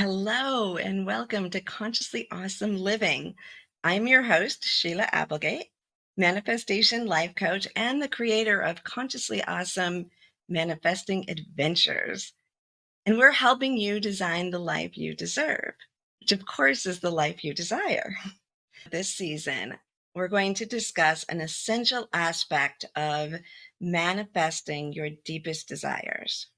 Hello, and welcome to Consciously Awesome Living. I'm your host, Sheila Applegate, manifestation life coach and the creator of Consciously Awesome Manifesting Adventures. And we're helping you design the life you deserve, which of course is the life you desire. This season, we're going to discuss an essential aspect of manifesting your deepest desires.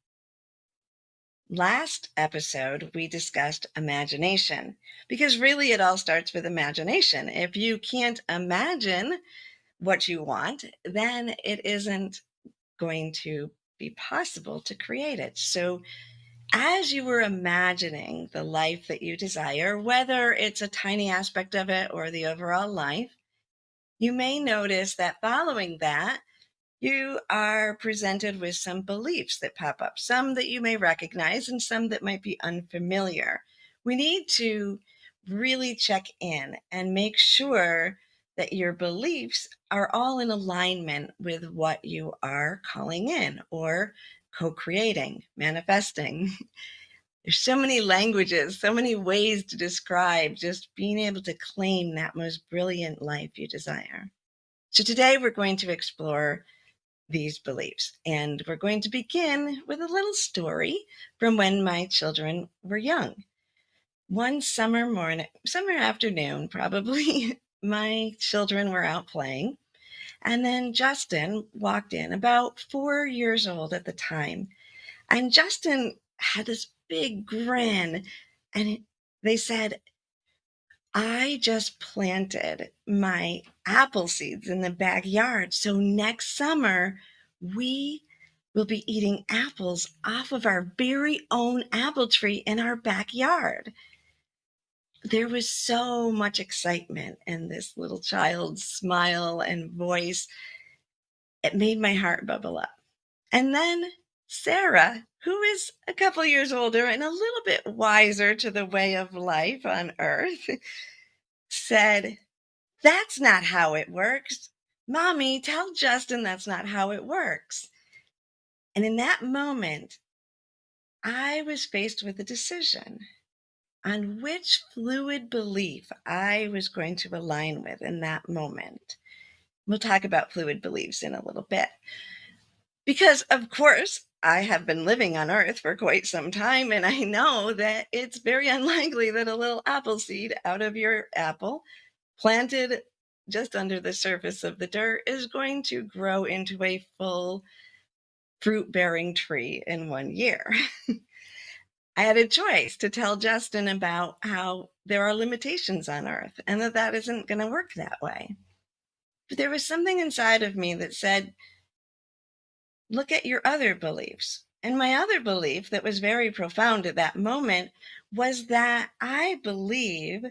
Last episode, we discussed imagination because really it all starts with imagination. If you can't imagine what you want, then it isn't going to be possible to create it. So, as you were imagining the life that you desire, whether it's a tiny aspect of it or the overall life, you may notice that following that, you are presented with some beliefs that pop up, some that you may recognize and some that might be unfamiliar. We need to really check in and make sure that your beliefs are all in alignment with what you are calling in or co-creating, manifesting. There's so many languages, so many ways to describe just being able to claim that most brilliant life you desire. So today we're going to explore these beliefs. And we're going to begin with a little story from when my children were young. One summer afternoon, probably, my children were out playing. And then Justin walked in, about 4 years old at the time. And Justin had this big grin. And they said, I just planted my apple seeds in the backyard. So next summer, we will be eating apples off of our very own apple tree in our backyard. There was so much excitement in this little child's smile and voice. It made my heart bubble up. And then Sarah, who is a couple years older and a little bit wiser to the way of life on earth, said, "That's not how it works. Mommy, tell Justin that's not how it works." And in that moment, I was faced with a decision on which fluid belief I was going to align with in that moment. We'll talk about fluid beliefs in a little bit. Because, of course, I have been living on Earth for quite some time, and I know that it's very unlikely that a little apple seed out of your apple planted just under the surface of the dirt is going to grow into a full fruit-bearing tree in 1 year. I had a choice to tell Justin about how there are limitations on Earth and that isn't going to work that way. But there was something inside of me that said, look at your other beliefs. And my other belief that was very profound at that moment was that I believe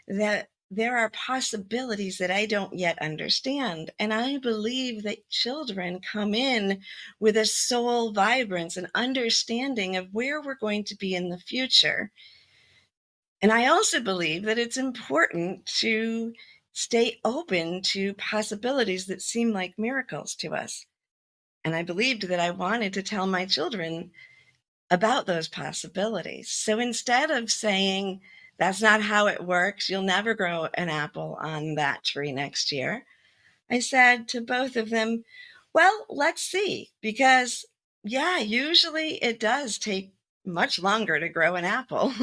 that there are possibilities that I don't yet understand. And I believe that children come in with a soul vibrance and understanding of where we're going to be in the future. And I also believe that it's important to stay open to possibilities that seem like miracles to us. And I believed that I wanted to tell my children about those possibilities. So instead of saying, that's not how it works, you'll never grow an apple on that tree next year, I said to both of them, well, let's see, because yeah, usually it does take much longer to grow an apple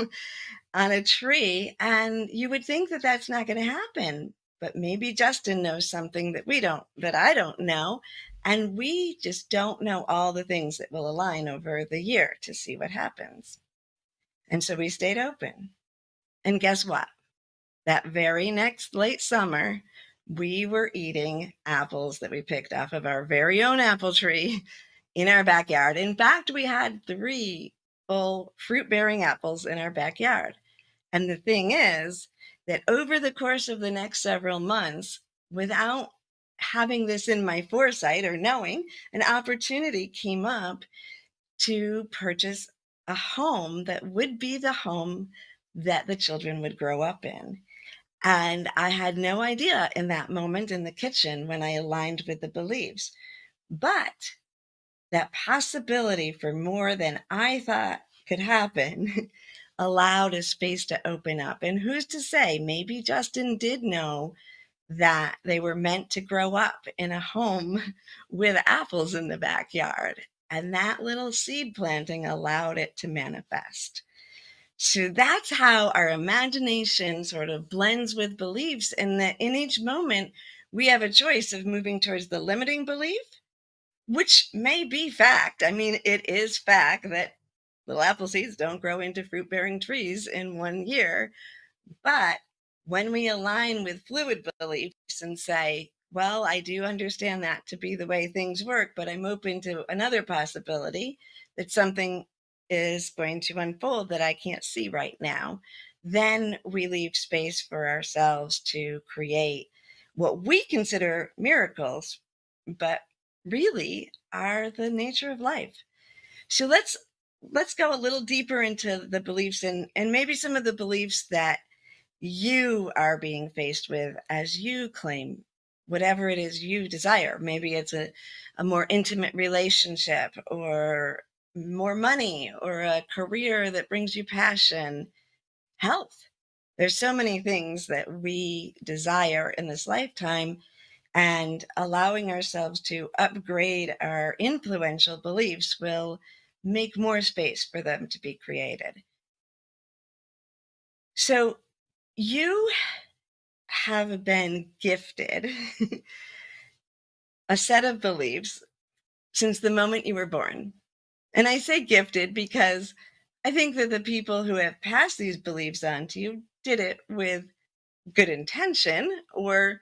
on a tree. And you would think that that's not going to happen. But maybe Justin knows something that I don't know. And we just don't know all the things that will align over the year to see what happens. And so we stayed open. And guess what? That very next late summer, we were eating apples that we picked off of our very own apple tree in our backyard. In fact, we had 3 full fruit-bearing apples in our backyard. And the thing is that over the course of the next several months, without having this in my foresight or knowing, an opportunity came up to purchase a home that would be the home that the children would grow up in. And I had no idea in that moment in the kitchen when I aligned with the beliefs. But that possibility for more than I thought could happen allowed a space to open up. And who's to say, maybe Justin did know that they were meant to grow up in a home with apples in the backyard. And that little seed planting allowed it to manifest. So that's how our imagination sort of blends with beliefs, and that in each moment we have a choice of moving towards the limiting belief, which may be fact. I mean, it is fact that little apple seeds don't grow into fruit bearing trees in 1 year. But when we align with fluid beliefs and say, well, I do understand that to be the way things work, but I'm open to another possibility that something is going to unfold that I can't see right now, then we leave space for ourselves to create what we consider miracles, but really are the nature of life. So let's go a little deeper into the beliefs, and maybe some of the beliefs that you are being faced with as you claim whatever it is you desire. Maybe it's a more intimate relationship, or more money, or a career that brings you passion, health. There's so many things that we desire in this lifetime, and allowing ourselves to upgrade our influential beliefs will make more space for them to be created. So you have been gifted a set of beliefs since the moment you were born. And I say gifted because I think that the people who have passed these beliefs on to you did it with good intention, or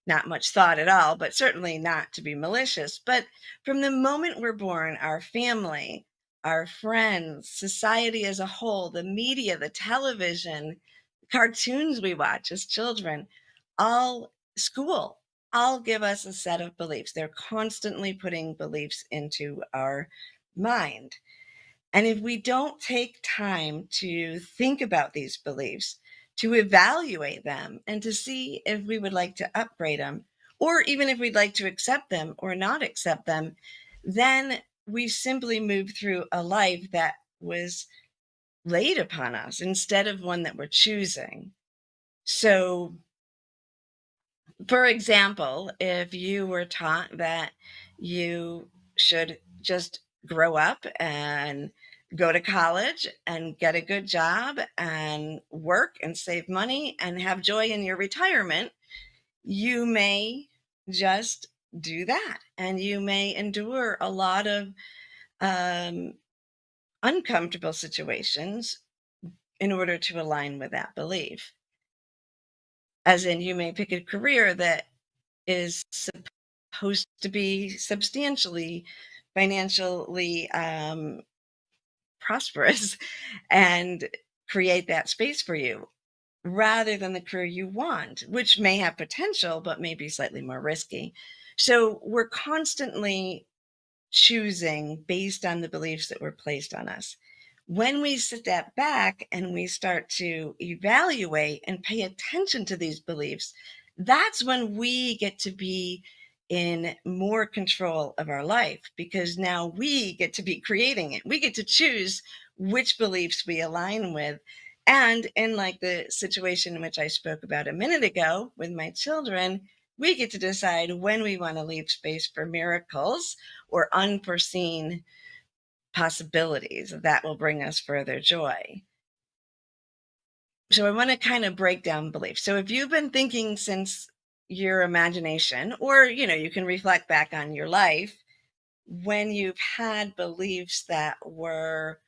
not much thought at all, but certainly not to be malicious. But from the moment we're born, our family, our friends, society as a whole, the media, the television, cartoons we watch as children, all school, all give us a set of beliefs. They're constantly putting beliefs into our mind. And if we don't take time to think about these beliefs, to evaluate them, and to see if we would like to upgrade them, or even if we'd like to accept them or not accept them, then we simply move through a life that was laid upon us instead of one that we're choosing. So, for example, if you were taught that you should just grow up and go to college and get a good job and work and save money and have joy in your retirement, you may just do that. And you may endure a lot of um, uncomfortable situations in order to align with that belief. As in, you may pick a career that is supposed to be substantially financially prosperous and create that space for you, rather than the career you want, which may have potential but may be slightly more risky. So we're constantly choosing based on the beliefs that were placed on us. When we step back and we start to evaluate and pay attention to these beliefs, that's when we get to be in more control of our life, because now we get to be creating it. We get to choose which beliefs we align with. And in like the situation in which I spoke about a minute ago with my children, we get to decide when we want to leave space for miracles or unforeseen possibilities that will bring us further joy. So I want to kind of break down beliefs. So if you've been thinking since your imagination, or you can reflect back on your life when you've had beliefs that were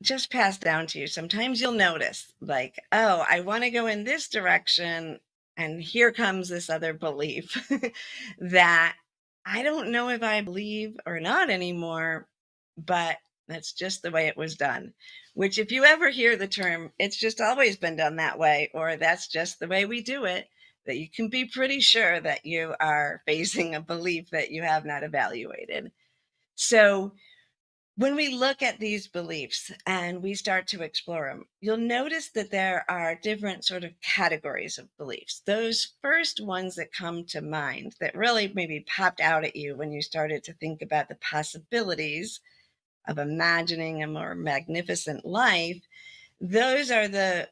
just passed down to you, sometimes you'll notice, like, oh, I want to go in this direction, and here comes this other belief that I don't know if I believe or not anymore, but that's just the way it was done. Which, if you ever hear the term, it's just always been done that way, or that's just the way we do it, that you can be pretty sure that you are facing a belief that you have not evaluated. So when we look at these beliefs and we start to explore them, you'll notice that there are different sort of categories of beliefs. Those first ones that come to mind that really maybe popped out at you when you started to think about the possibilities of imagining a more magnificent life, those are the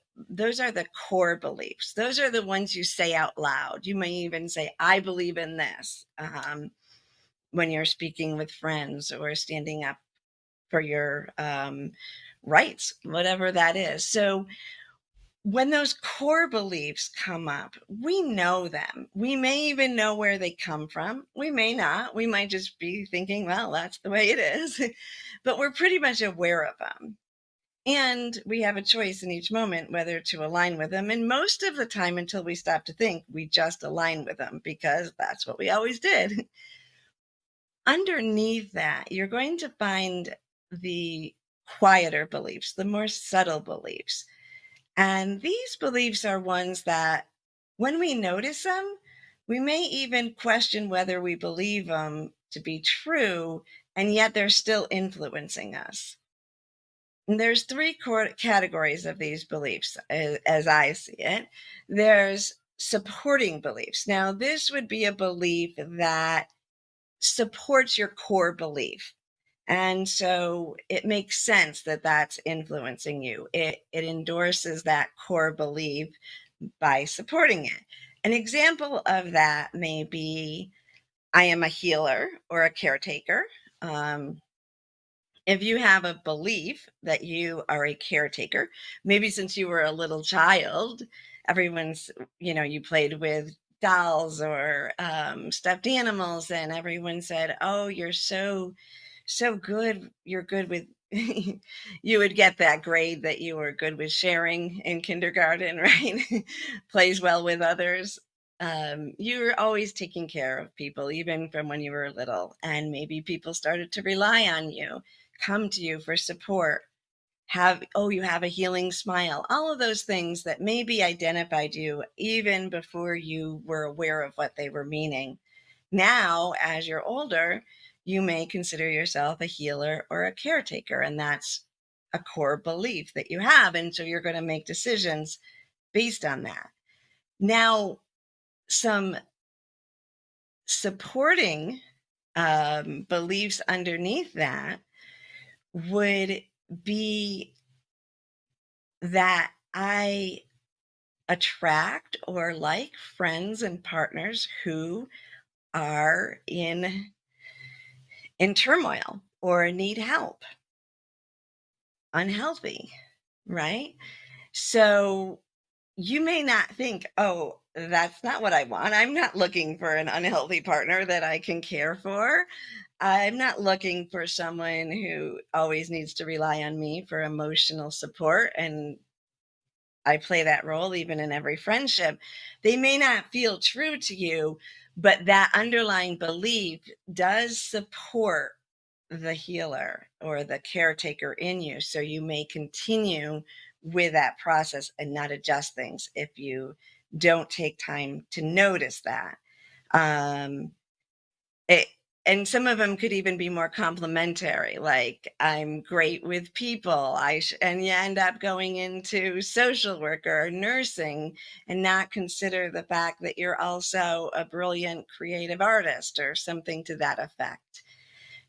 core beliefs. Those are the ones you say out loud. You may even say, I believe in this, when you're speaking with friends or standing up for your rights, whatever that is. So when those core beliefs come up, we know them. We may even know where they come from. We may not. We might just be thinking, well, that's the way it is. But we're pretty much aware of them. And we have a choice in each moment whether to align with them. And most of the time, until we stop to think, we just align with them because that's what we always did. Underneath that, you're going to find the quieter beliefs, the more subtle beliefs. And these beliefs are ones that, when we notice them, we may even question whether we believe them to be true, and yet they're still influencing us. And there's three categories of these beliefs, as I see it. There's supporting beliefs. Now, this would be a belief that supports your core belief. And so it makes sense that that's influencing you. It endorses that core belief by supporting it. An example of that may be, I am a healer or a caretaker. Um, if you have a belief that you are a caretaker, maybe since you were a little child, everyone's, you played with dolls or stuffed animals, and everyone said, oh, you're so good. You're good with, you would get that grade that you were good with sharing in kindergarten, right? Plays well with others. You were always taking care of people, even from when you were little. And maybe people started to rely on you, come to you for support. You have a healing smile. All of those things that maybe identified you even before you were aware of what they were meaning. Now, as you're older, you may consider yourself a healer or a caretaker, and that's a core belief that you have. And so you're going to make decisions based on that. Now, some supporting beliefs underneath that would be that I attract or like friends and partners who are in turmoil or need help, unhealthy, right? So you may not think, oh, that's not what I want. I'm not looking for an unhealthy partner that I can care for. I'm not looking for someone who always needs to rely on me for emotional support. And I play that role even in every friendship. They may not feel true to you, but that underlying belief does support the healer or the caretaker in you. So you may continue with that process and not adjust things if you don't take time to notice that. Um, it, and some of them could even be more complimentary, like I'm great with people. And you end up going into social work or nursing and not consider the fact that you're also a brilliant creative artist or something to that effect.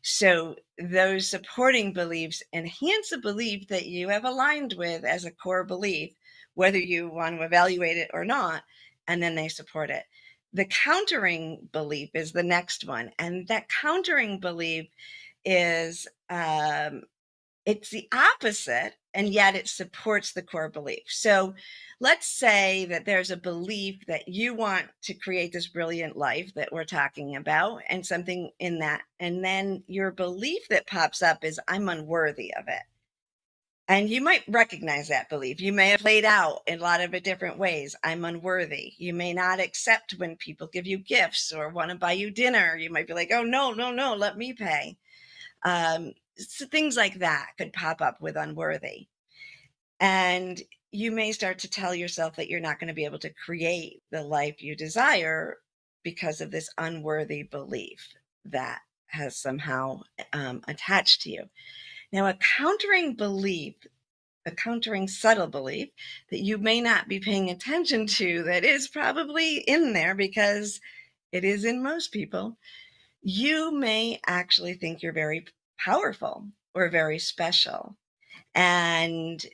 So those supporting beliefs enhance a belief that you have aligned with as a core belief, whether you want to evaluate it or not, and then they support it. The countering belief is the next one. And that countering belief is it's the opposite, and yet it supports the core belief. So let's say that there's a belief that you want to create this brilliant life that we're talking about, and something in that. And then your belief that pops up is, I'm unworthy of it. And you might recognize that belief. You may have played out in a lot of different ways. I'm unworthy. You may not accept when people give you gifts or want to buy you dinner. You might be like, oh, no, no, no, let me pay. So things like that could pop up with unworthy. And you may start to tell yourself that you're not going to be able to create the life you desire because of this unworthy belief that has somehow attached to you. Now, a countering subtle belief that you may not be paying attention to, that is probably in there because it is in most people, you may actually think you're very powerful or very special. And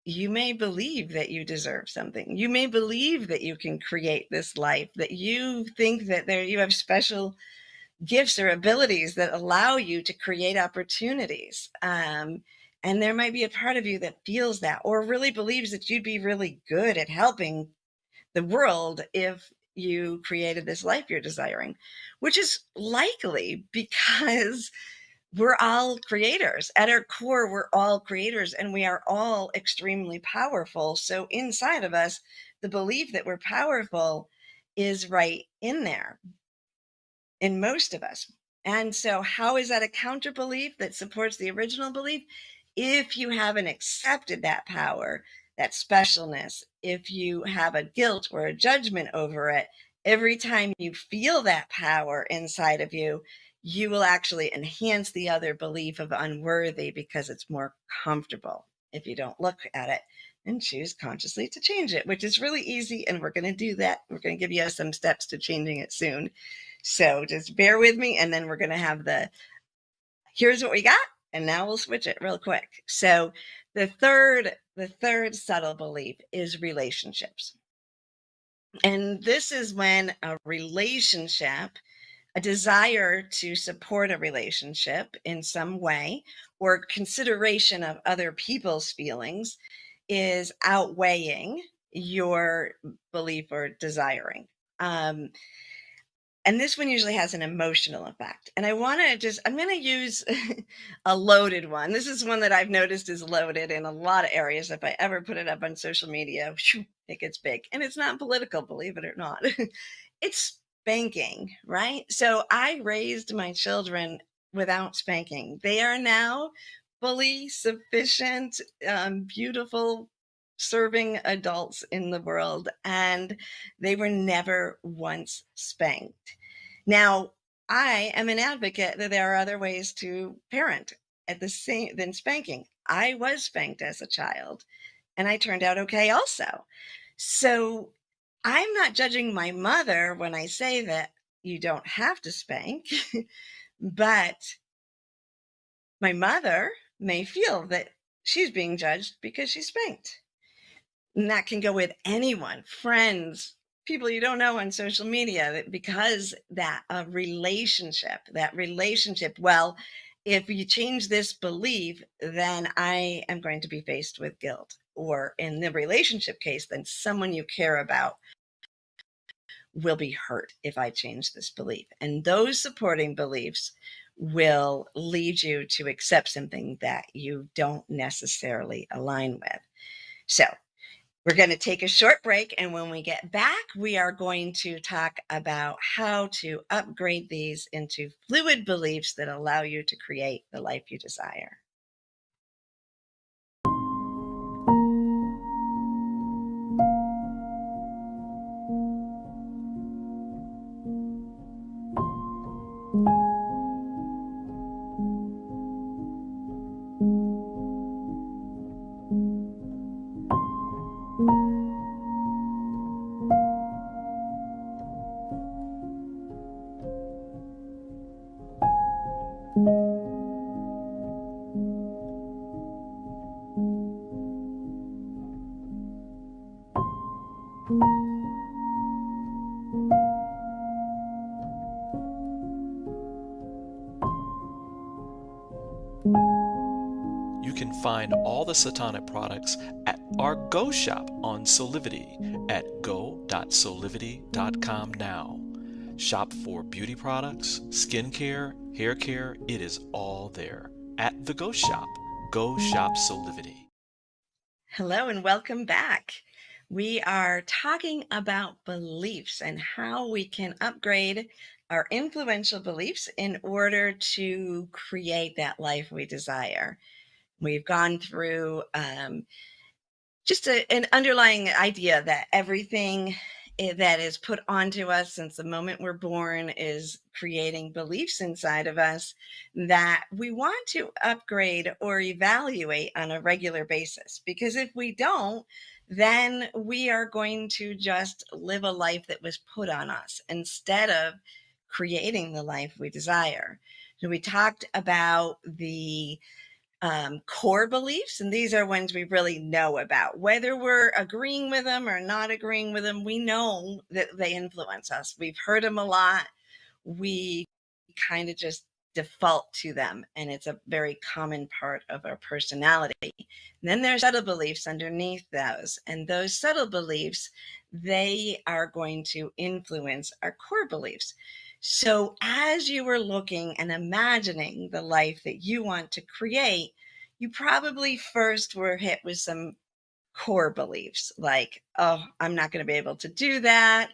you may believe that you deserve something. You may believe that you can create this life, that you think that you have special gifts or abilities that allow you to create opportunities. And there might be a part of you that feels that, or really believes that you'd be really good at helping the world if you created this life you're desiring, which is likely because we're all creators. At our core, we're all creators, and we are all extremely powerful. So inside of us, the belief that we're powerful is right in there in most of us. And so, how is that a counter belief that supports the original belief? If you haven't accepted that power, that specialness, if you have a guilt or a judgment over it, every time you feel that power inside of you, you will actually enhance the other belief of unworthy because it's more comfortable if you don't look at it and choose consciously to change it, which is really easy. And we're going to do that. We're going to give you some steps to changing it soon. So just bear with me, and then we're going to have here's what we got, and now we'll switch it real quick. So the third subtle belief is relationships. And this is when a relationship, a desire to support a relationship in some way, or consideration of other people's feelings is outweighing your belief or desiring. And this one usually has an emotional effect. And I'm going to use a loaded one. This is one that I've noticed is loaded in a lot of areas. If I ever put it up on social media, it gets big. And it's not political, believe it or not. It's spanking, right? So I raised my children without spanking. They are now fully sufficient, beautiful, serving adults in the world, and they were never once spanked. Now, I am an advocate that there are other ways to parent at the same than spanking. I was spanked as a child, and I turned out okay also. So I'm not judging my mother when I say that you don't have to spank, but my mother may feel that she's being judged because she's spanked. And that can go with anyone, friends, people you don't know on social media, because that relationship, well, if you change this belief, then I am going to be faced with guilt. Or in the relationship case, then someone you care about will be hurt if I change this belief. And those supporting beliefs will lead you to accept something that you don't necessarily align with. So we're going to take a short break, and when we get back, we are going to talk about how to upgrade these into fluid beliefs that allow you to create the life you desire. You can find all the Satonic products at our Go shop on Solivity at go.solivity.com now. Shop for beauty products, skincare, hair care. It is all there at the Go shop. Go shop Solivity. Hello and welcome back. We are talking about beliefs and how we can upgrade our influential beliefs in order to create that life we desire. We've gone through just an underlying idea that everything that is put onto us since the moment we're born is creating beliefs inside of us that we want to upgrade or evaluate on a regular basis. Because if we don't, then we are going to just live a life that was put on us instead of creating the life we desire. So we talked about the core beliefs, and these are ones we really know about. Whether we're agreeing with them or not agreeing with them, we know that they influence us. We've heard them a lot. We kind of just default to them, and it's a very common part of our personality. And then there's subtle beliefs underneath those, and those subtle beliefs, they are going to influence our core beliefs. So as you were looking and imagining the life that you want to create, you probably first were hit with some core beliefs like, oh, I'm not going to be able to do that.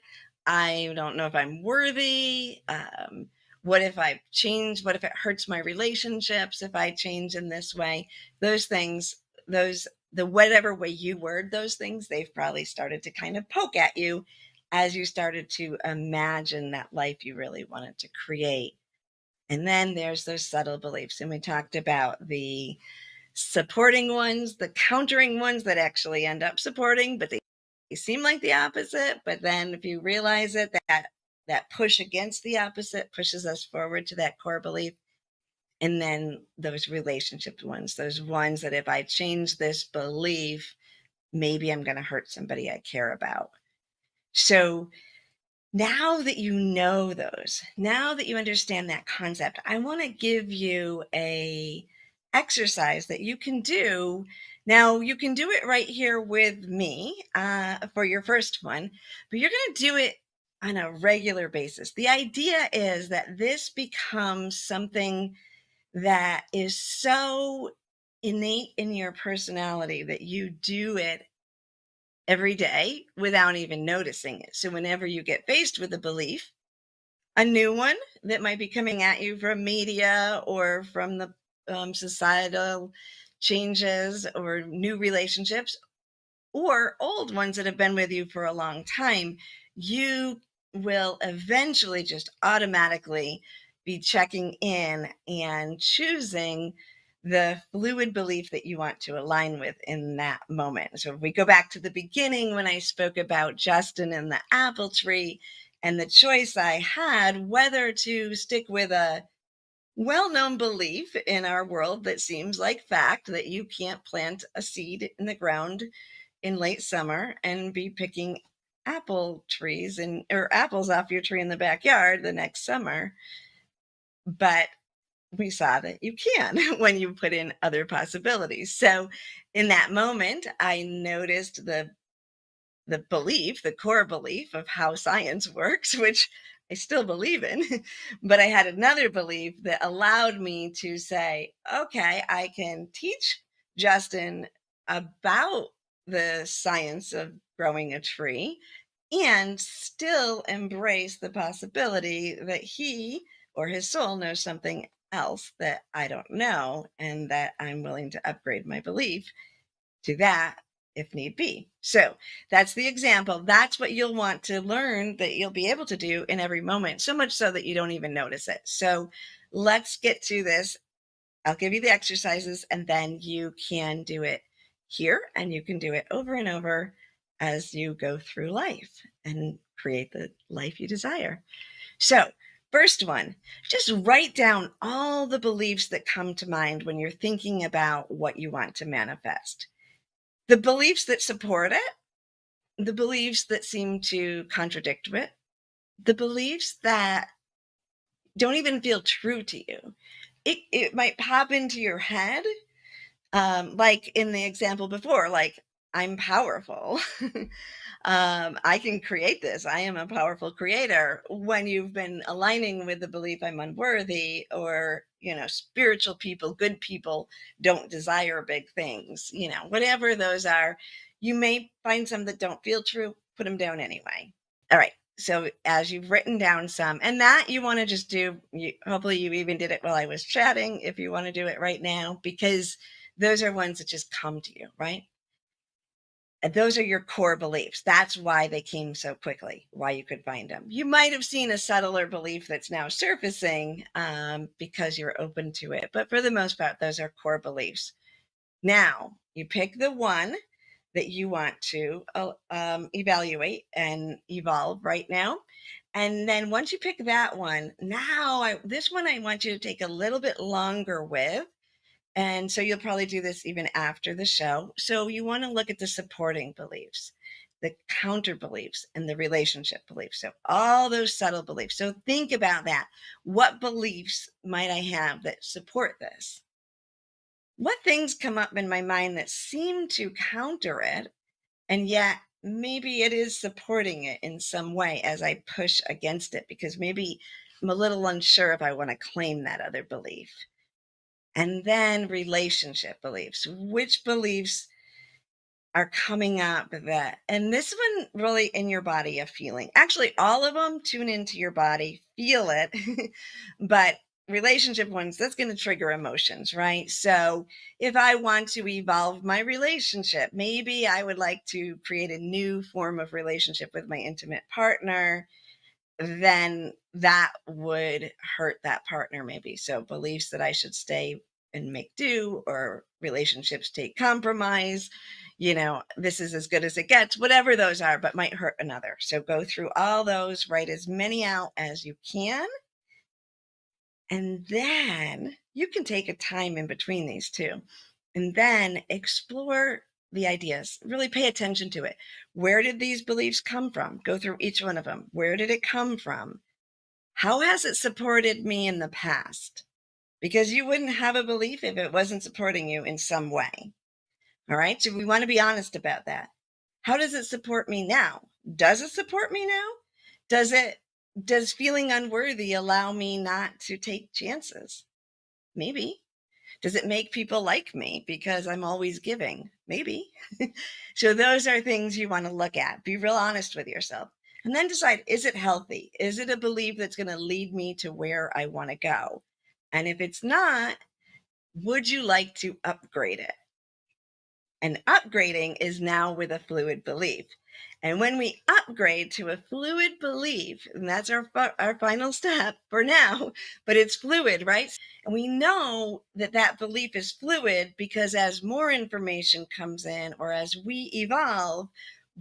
I don't know if I'm worthy. What if I change? What if it hurts my relationships if I change in this way? Those things, the whatever way you word those things, they've probably started to kind of poke at you as you started to imagine that life you really wanted to create. And then there's those subtle beliefs. And we talked about the supporting ones, the countering ones that actually end up supporting, but they seem like the opposite. But then if you realize it, that push against the opposite pushes us forward to that core belief. And then those relationship ones, those ones that if I change this belief, maybe I'm going to hurt somebody I care about. So now that you know those, now that you understand that concept, I want to give you a exercise that you can do. Now, you can do it right here with me for your first one, but you're going to do it on a regular basis. The idea is that this becomes something that is so innate in your personality that you do it every day without even noticing it. So whenever you get faced with a belief, a new one that might be coming at you from media or from the societal changes or new relationships, or old ones that have been with you for a long time, you will eventually just automatically be checking in and choosing the fluid belief that you want to align with in that moment. So if we go back to the beginning when I spoke about Justin and the apple tree and the choice I had whether to stick with a well-known belief in our world that seems like fact that you can't plant a seed in the ground in late summer and be picking apple trees or apples off your tree in the backyard the next summer. But we saw that you can when you put in other possibilities. So in that moment, I noticed the belief, the core belief of how science works, which I still believe in. But I had another belief that allowed me to say, okay, I can teach Justin about the science of growing a tree and still embrace the possibility that he or his soul knows something else that I don't know, and that I'm willing to upgrade my belief to that if need be. So that's the example. That's what you'll want to learn that you'll be able to do in every moment, so much so that you don't even notice it. So let's get to this. I'll give you the exercises and then you can do it here and you can do it over and over as you go through life and create the life you desire. So, first one, just write down all the beliefs that come to mind when you're thinking about what you want to manifest. The beliefs that support it, the beliefs that seem to contradict it, the beliefs that don't even feel true to you. It might pop into your head, like in the example before, like, I'm powerful. I can create this. I am a powerful creator. When you've been aligning with the belief I'm unworthy, or, spiritual people, good people don't desire big things, whatever those are, you may find some that don't feel true, put them down anyway. All right. So as you've written down some, and that you want to just do, hopefully you even did it while I was chatting, if you want to do it right now, because those are ones that just come to you, right? And those are your core beliefs. That's why they came so quickly, why you could find them. You might have seen a subtler belief that's now surfacing because you're open to it. But for the most part, those are core beliefs. Now, you pick the one that you want to evaluate and evolve right now. And then once you pick that one, this one I want you to take a little bit longer with. And so you'll probably do this even after the show. So you want to look at the supporting beliefs, the counter beliefs, and the relationship beliefs. So all those subtle beliefs. So think about that. What beliefs might I have that support this? What things come up in my mind that seem to counter it, and yet maybe it is supporting it in some way as I push against it, because maybe I'm a little unsure if I want to claim that other belief. And then relationship beliefs. Which beliefs are coming up that, and this one really in your body, a feeling. Actually, all of them tune into your body, feel it. But relationship ones, that's going to trigger emotions, right? So if I want to evolve my relationship, maybe I would like to create a new form of relationship with my intimate partner, then that would hurt that partner maybe. So beliefs that I should stay and make do, or relationships take compromise, this is as good as it gets, whatever those are, but might hurt another. So go through all those, write as many out as you can. And then you can take a time in between these two and then explore the ideas. Really pay attention to it. Where did these beliefs come from? Go through each one of them. Where did it come from? How has it supported me in the past? Because you wouldn't have a belief if it wasn't supporting you in some way. All right. So we want to be honest about that. How does it support me now? Does it support me now? Does feeling unworthy allow me not to take chances? Maybe. Does it make people like me because I'm always giving? Maybe. So those are things you want to look at. Be real honest with yourself. And then decide, is it healthy? Is it a belief that's going to lead me to where I want to go? And if it's not, would you like to upgrade it? And upgrading is now with a fluid belief. And when we upgrade to a fluid belief, and that's our final step for now, but it's fluid, right? And we know that that belief is fluid because as more information comes in, or as we evolve,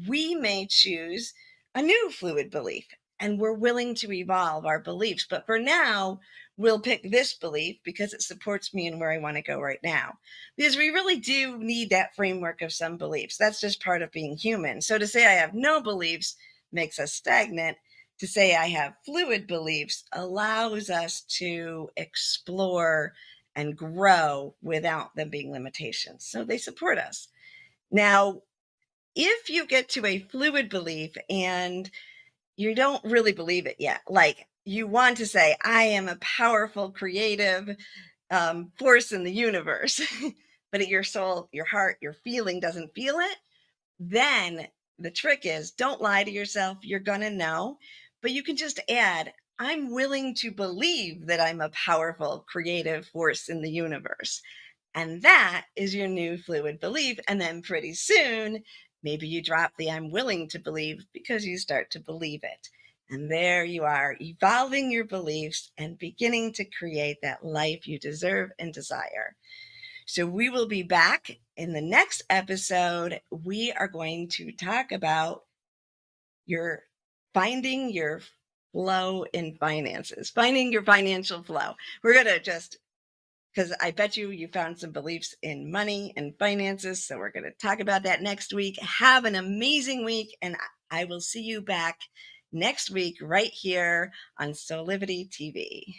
we may choose a new fluid belief. And we're willing to evolve our beliefs. But for now, we'll pick this belief because it supports me and where I want to go right now. Because we really do need that framework of some beliefs. That's just part of being human. So to say I have no beliefs makes us stagnant. To say I have fluid beliefs allows us to explore and grow without them being limitations. So they support us. Now, if you get to a fluid belief and you don't really believe it yet, like you want to say, I am a powerful, creative force in the universe, but your soul, your heart, your feeling doesn't feel it, then the trick is don't lie to yourself. You're going to know, but you can just add, I'm willing to believe that I'm a powerful, creative force in the universe. And that is your new fluid belief. And then pretty soon, maybe you drop the I'm willing to believe because you start to believe it. And there you are, evolving your beliefs and beginning to create that life you deserve and desire. So we will be back in the next episode. We are going to talk about finding your flow in finances, finding your financial flow. We're going to because I bet you found some beliefs in money and finances. So we're going to talk about that next week. Have an amazing week, and I will see you back next week right here on Solivity TV.